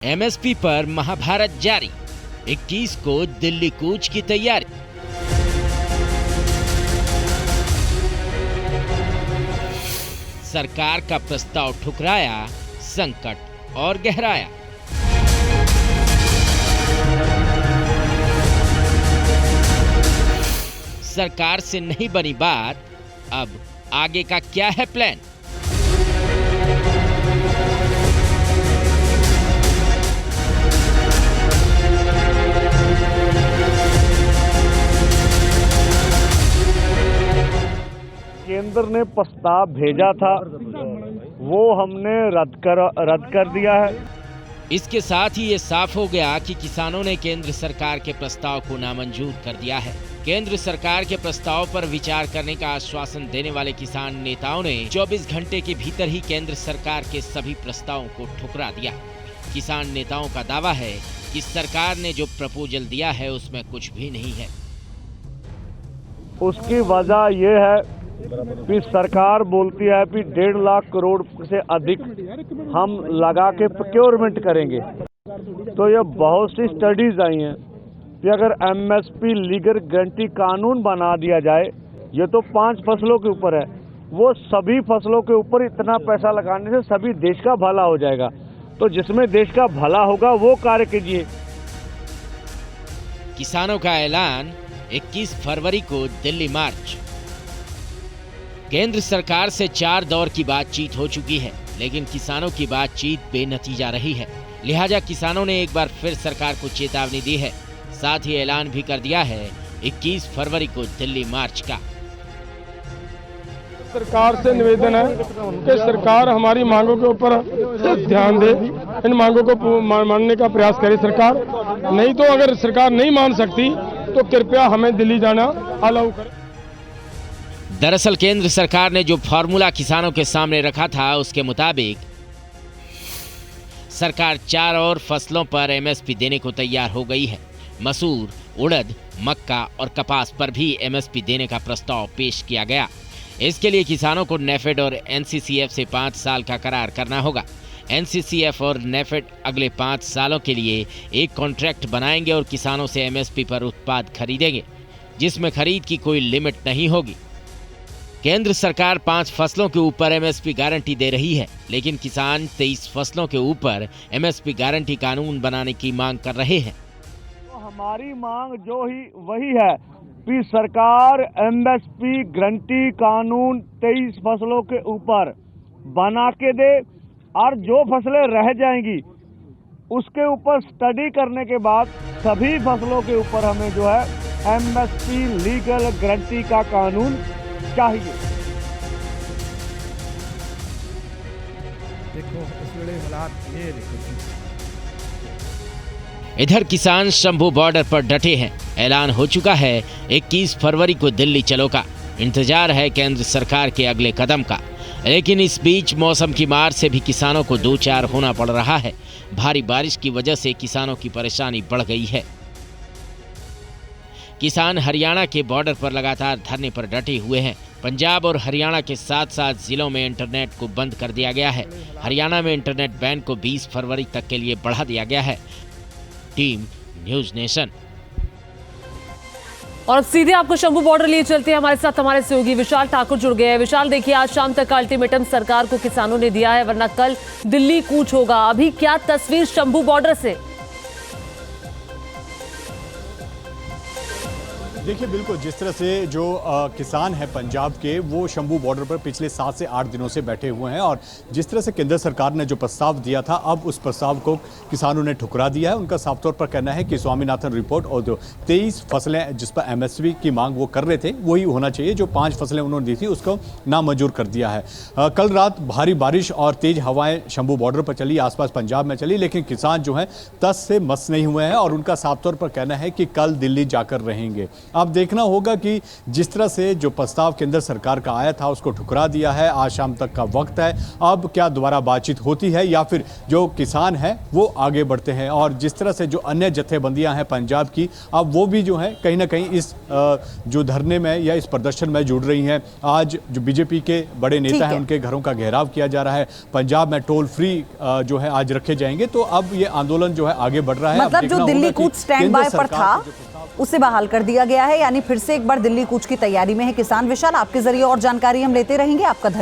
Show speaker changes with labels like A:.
A: MSP पर महाभारत जारी, 21 को दिल्ली कूच की तैयारी। सरकार का प्रस्ताव ठुकराया, संकट और गहराया। सरकार से नहीं बनी बात, अब आगे का क्या है प्लान?
B: केंद्र ने प्रस्ताव भेजा था, वो हमने रद्द कर दिया है।
A: इसके साथ ही ये साफ हो गया कि किसानों ने केंद्र सरकार के प्रस्ताव को नामंजूर कर दिया है। केंद्र सरकार के प्रस्ताव पर विचार करने का आश्वासन देने वाले किसान नेताओं ने 24 घंटे के भीतर ही केंद्र सरकार के सभी प्रस्तावों को ठुकरा दिया। किसान नेताओं का दावा है कि सरकार ने जो प्रपोजल दिया है उसमें कुछ भी नहीं है।
B: उसकी वजह ये है कि सरकार बोलती है कि 1.5 लाख करोड़ से अधिक हम लगा के प्रोक्योरमेंट करेंगे। तो ये बहुत सी स्टडीज आई हैं कि अगर एमएसपी लीगल गारंटी कानून बना दिया जाए, ये तो 5 फसलों के ऊपर है, वो सभी फसलों के ऊपर इतना पैसा लगाने से सभी देश का भला हो जाएगा। तो जिसमें देश का भला होगा वो कार्य कीजिए।
A: किसानों का ऐलान, 21 फरवरी को दिल्ली मार्च। केंद्र सरकार से 4 दौर की बातचीत हो चुकी है, लेकिन किसानों की बातचीत बेनतीजा रही है। लिहाजा किसानों ने एक बार फिर सरकार को चेतावनी दी है, साथ ही ऐलान भी कर दिया है 21 फरवरी को दिल्ली मार्च का।
C: सरकार से निवेदन है कि सरकार हमारी मांगों के ऊपर ध्यान दे, इन मांगों को मानने का प्रयास करे सरकार। नहीं तो अगर सरकार नहीं मान सकती तो कृपया हमें दिल्ली जाना अलाउ करे।
A: दरअसल केंद्र सरकार ने जो फॉर्मूला किसानों के सामने रखा था, उसके मुताबिक सरकार 4 और फसलों पर एमएसपी देने को तैयार हो गई है। मसूर, उड़द, मक्का और कपास पर भी एमएसपी देने का प्रस्ताव पेश किया गया। इसके लिए किसानों को नेफेड और एनसीसीएफ से 5 साल का करार करना होगा। एनसीसीएफ और नेफेड अगले 5 सालों के लिए एक कॉन्ट्रैक्ट बनाएंगे और किसानों से एमएसपी पर उत्पाद खरीदेंगे, जिसमें खरीद की कोई लिमिट नहीं होगी। केंद्र सरकार 5 फसलों के ऊपर एमएसपी गारंटी दे रही है, लेकिन किसान 23 फसलों के ऊपर एमएसपी गारंटी कानून बनाने की मांग कर रहे हैं।
B: तो हमारी मांग जो ही वही है कि सरकार एमएसपी गारंटी कानून 23 फसलों के ऊपर बना के दे, और जो फसलें रह जाएंगी उसके ऊपर स्टडी करने के बाद सभी फसलों के ऊपर हमें जो है एमएसपी लीगल गारंटी का कानून चाहिए।
D: देखो इस वेले हालात ये देखो।
A: इधर किसान शंभू बॉर्डर पर डटे हैं। ऐलान हो चुका है 21 फरवरी को दिल्ली चलो का। इंतजार है केंद्र सरकार के अगले कदम का। लेकिन इस बीच मौसम की मार से भी किसानों को 2-4 होना पड़ रहा है। भारी बारिश की वजह से किसानों की परेशानी बढ़ गई है। किसान हरियाणा के बॉर्डर पर लगातार धरने पर डटे हुए हैं। पंजाब और हरियाणा के 7 जिलों में इंटरनेट को बंद कर दिया गया है। हरियाणा में इंटरनेट बैन को 20 फरवरी तक के लिए बढ़ा दिया गया है। Team news nation.
E: और अब सीधे आपको शंभू बॉर्डर लिए चलते हैं। हमारे साथ हमारे सहयोगी विशाल ठाकुर जुड़ गए हैं। विशाल, देखिए आज शाम तक का अल्टीमेटम सरकार को किसानों ने दिया है, वरना कल दिल्ली कूच होगा। अभी क्या तस्वीर शंभू बॉर्डर से?
F: देखिए, बिल्कुल जिस तरह से जो किसान हैं पंजाब के, वो शंभू बॉर्डर पर पिछले 7 से 8 दिनों से बैठे हुए हैं, और जिस तरह से केंद्र सरकार ने जो प्रस्ताव दिया था, अब उस प्रस्ताव को किसानों ने ठुकरा दिया है। उनका साफ तौर पर कहना है कि स्वामीनाथन रिपोर्ट और जो 23 फसलें जिस पर एमएसपी की मांग वो कर रहे थे, वही होना चाहिए। जो 5 फसलें उन्होंने दी थी उसको नामंजूर कर दिया है। कल रात भारी बारिश और तेज हवाएं शंभू बॉर्डर पर चली, आसपास पंजाब में चली, लेकिन किसान जो हैं तस से मस नहीं हुए हैं और उनका साफ तौर पर कहना है कि कल दिल्ली जाकर रहेंगे। अब देखना होगा कि जिस तरह से जो प्रस्ताव केंद्र सरकार का आया था उसको ठुकरा दिया है, आज शाम तक का वक्त है, अब क्या दोबारा बातचीत होती है या फिर जो किसान हैं वो आगे बढ़ते हैं। और जिस तरह से जो अन्य जत्थेबंदियां हैं पंजाब की, अब वो भी जो है कहीं ना कहीं इस जो धरने में या इस प्रदर्शन में जुड़ रही हैं। आज जो बीजेपी के बड़े नेता हैं उनके घरों का घेराव किया जा रहा है। पंजाब में टोल फ्री जो है आज रखे जाएंगे। तो अब ये आंदोलन जो है आगे बढ़ रहा है।
G: मतलब जो दिल्ली कूच स्टैंड बाय पर था उसे बहाल कर दिया गया है, यानी फिर से एक बार दिल्ली कूच की तैयारी में है किसान। विशाल, आपके जरिए और जानकारी हम लेते रहेंगे। आपका